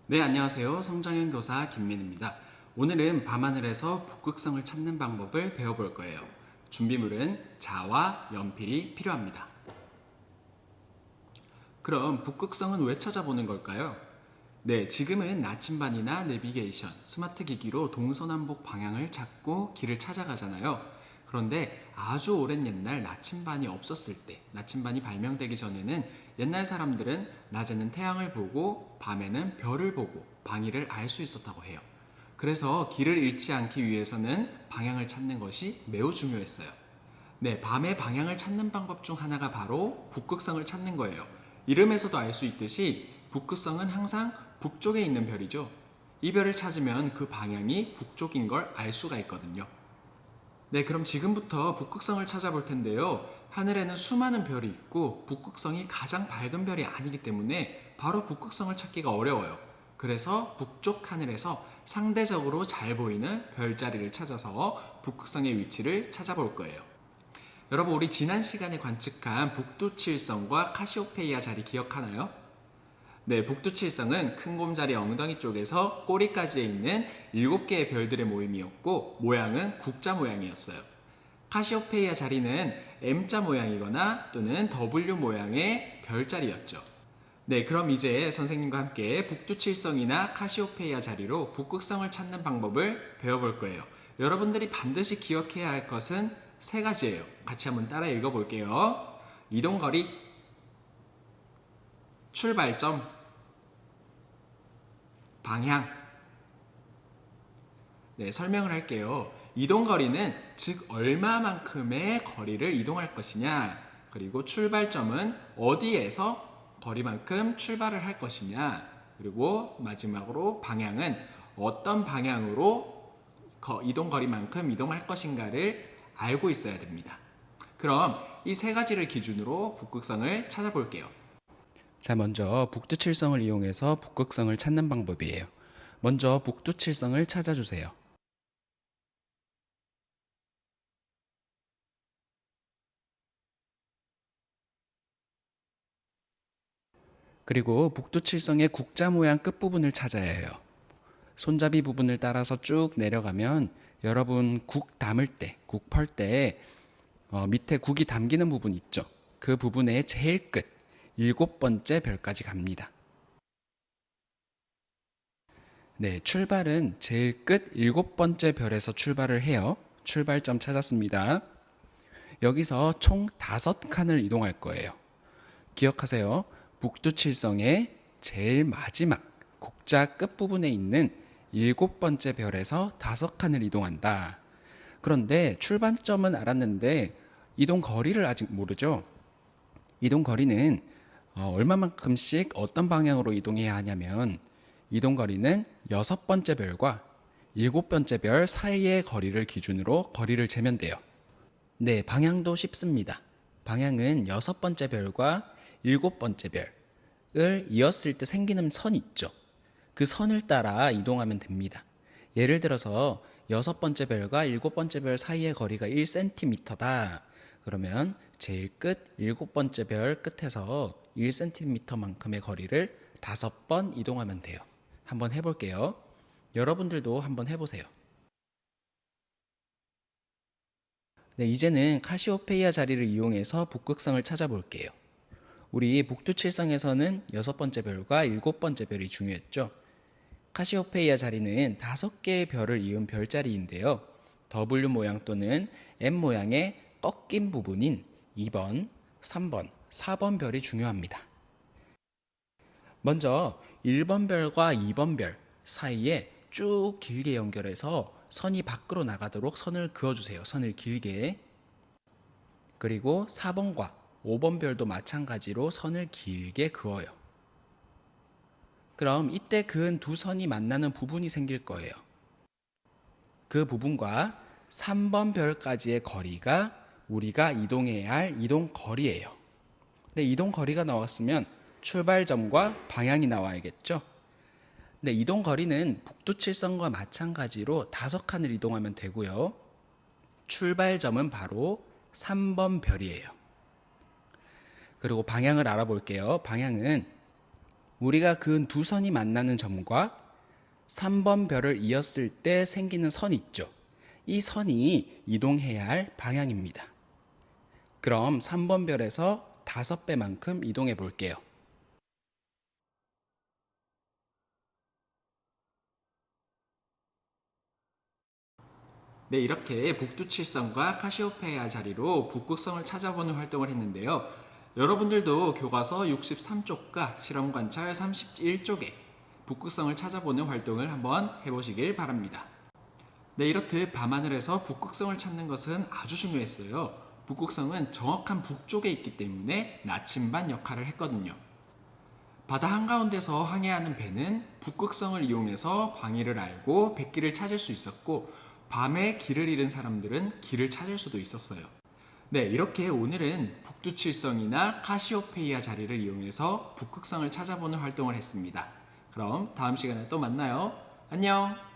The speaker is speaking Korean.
네, 안녕하세요. 성장현 교사 김민입니다. 오늘은 밤하늘에서 북극성을 찾는 방법을 배워볼 거예요. 준비물은 자와 연필이 필요합니다. 그럼 북극성은 왜 찾아보는 걸까요? 네, 지금은 나침반이나 내비게이션, 스마트 기기로 동서남북 방향을 찾고 길을 찾아가잖아요. 그런데 아주 오랜 옛날 나침반이 없었을 때, 나침반이 발명되기 전에는 옛날 사람들은 낮에는 태양을 보고 밤에는 별을 보고 방위를 알 수 있었다고 해요. 그래서 길을 잃지 않기 위해서는 방향을 찾는 것이 매우 중요했어요. 네, 밤에 방향을 찾는 방법 중 하나가 바로 북극성을 찾는 거예요. 이름에서도 알 수 있듯이 북극성은 항상 북쪽에 있는 별이죠. 이 별을 찾으면 그 방향이 북쪽인 걸 알 수가 있거든요. 네, 그럼 지금부터 북극성을 찾아볼 텐데요. 하늘에는 수많은 별이 있고 북극성이 가장 밝은 별이 아니기 때문에 바로 북극성을 찾기가 어려워요. 그래서 북쪽 하늘에서 상대적으로 잘 보이는 별자리를 찾아서 북극성의 위치를 찾아볼 거예요. 여러분, 우리 지난 시간에 관측한 북두칠성과 카시오페이아 자리 기억하나요? 네, 북두칠성은 큰 곰자리 엉덩이 쪽에서 꼬리까지에 있는 7개의 별들의 모임이었고 모양은 국자 모양이었어요. 카시오페이아 자리는 M자 모양이거나 또는 W 모양의 별자리였죠. 네, 그럼 이제 선생님과 함께 북두칠성이나 카시오페이아 자리로 북극성을 찾는 방법을 배워볼 거예요. 여러분들이 반드시 기억해야 할 것은 세 가지예요. 같이 한번 따라 읽어볼게요. 이동거리, 출발점, 방향. 네, 설명을 할게요. 이동거리는 즉 얼마만큼의 거리를 이동할 것이냐, 그리고 출발점은 어디에서 거리만큼 출발을 할 것이냐, 그리고 마지막으로 방향은 어떤 방향으로 이동거리만큼 이동할 것인가를 알고 있어야 됩니다. 그럼 이 세 가지를 기준으로 북극성을 찾아볼게요. 자, 먼저 북두칠성을 이용해서 북극성을 찾는 방법이에요. 먼저 북두칠성을 찾아주세요. 그리고 북두칠성의 국자 모양 끝부분을 찾아야 해요. 손잡이 부분을 따라서 쭉 내려가면 여러분 국 담을 때, 국 펄 때 밑에 국이 담기는 부분 있죠. 그 부분의 제일 끝, 7번째 별까지 갑니다. 네, 출발은 제일 끝 7번째 별에서 출발을 해요. 출발점 찾았습니다. 여기서 총 5칸을 이동할 거예요. 기억하세요. 북두칠성의 제일 마지막 국자 끝부분에 있는 7번째 별에서 5칸을 이동한다. 그런데 출발점은 알았는데 이동 거리를 아직 모르죠. 이동 거리는 얼마만큼씩 어떤 방향으로 이동해야 하냐면 이동 거리는 6번째 별과 7번째 별 사이의 거리를 기준으로 거리를 재면 돼요. 네, 방향도 쉽습니다. 방향은 6번째 별과 7번째 별을 이었을 때 생기는 선 있죠. 그 선을 따라 이동하면 됩니다. 예를 들어서 6번째 별과 7번째 별 사이의 거리가 1cm다. 그러면 제일 끝 7번째 별 끝에서 1cm만큼의 거리를 5번 이동하면 돼요. 한번 해볼게요. 여러분들도 한번 해보세요. 네, 이제는 카시오페이아 자리를 이용해서 북극성을 찾아볼게요. 우리 북두칠성에서는 6번째 별과 7번째 별이 중요했죠. 카시오페이아 자리는 5개의 별을 이은 별자리인데요. W 모양 또는 M 모양의 꺾인 부분인 2번, 3번, 4번 별이 중요합니다. 먼저 1번 별과 2번 별 사이에 쭉 길게 연결해서 선이 밖으로 나가도록 선을 그어주세요. 선을 길게. 그리고 4번과 5번 별도 마찬가지로 선을 길게 그어요. 그럼 이때 그은 두 선이 만나는 부분이 생길 거예요. 그 부분과 3번 별까지의 거리가 우리가 이동해야 할 이동 거리예요. 근데 이동 거리가 나왔으면 출발점과 방향이 나와야겠죠. 근데 이동 거리는 북두칠성과 마찬가지로 5칸을 이동하면 되고요. 출발점은 바로 3번 별이에요. 그리고 방향을 알아볼게요. 방향은 우리가 그은 두 선이 만나는 점과 3번 별을 이었을 때 생기는 선 있죠. 이 선이 이동해야 할 방향입니다. 그럼 3번 별에서 5배만큼 이동해 볼게요. 네, 이렇게 북두칠성과 카시오페이아 자리로 북극성을 찾아보는 활동을 했는데요. 여러분들도 교과서 63쪽과 실험관찰 31쪽에 북극성을 찾아보는 활동을 한번 해보시길 바랍니다. 네, 이렇듯 밤하늘에서 북극성을 찾는 것은 아주 중요했어요. 북극성은 정확한 북쪽에 있기 때문에 나침반 역할을 했거든요. 바다 한가운데서 항해하는 배는 북극성을 이용해서 광의를 알고 백기를 찾을 수 있었고, 밤에 길을 잃은 사람들은 길을 찾을 수도 있었어요. 네, 이렇게 오늘은 북두칠성이나 카시오페이아 자리를 이용해서 북극성을 찾아보는 활동을 했습니다. 그럼 다음 시간에 또 만나요. 안녕!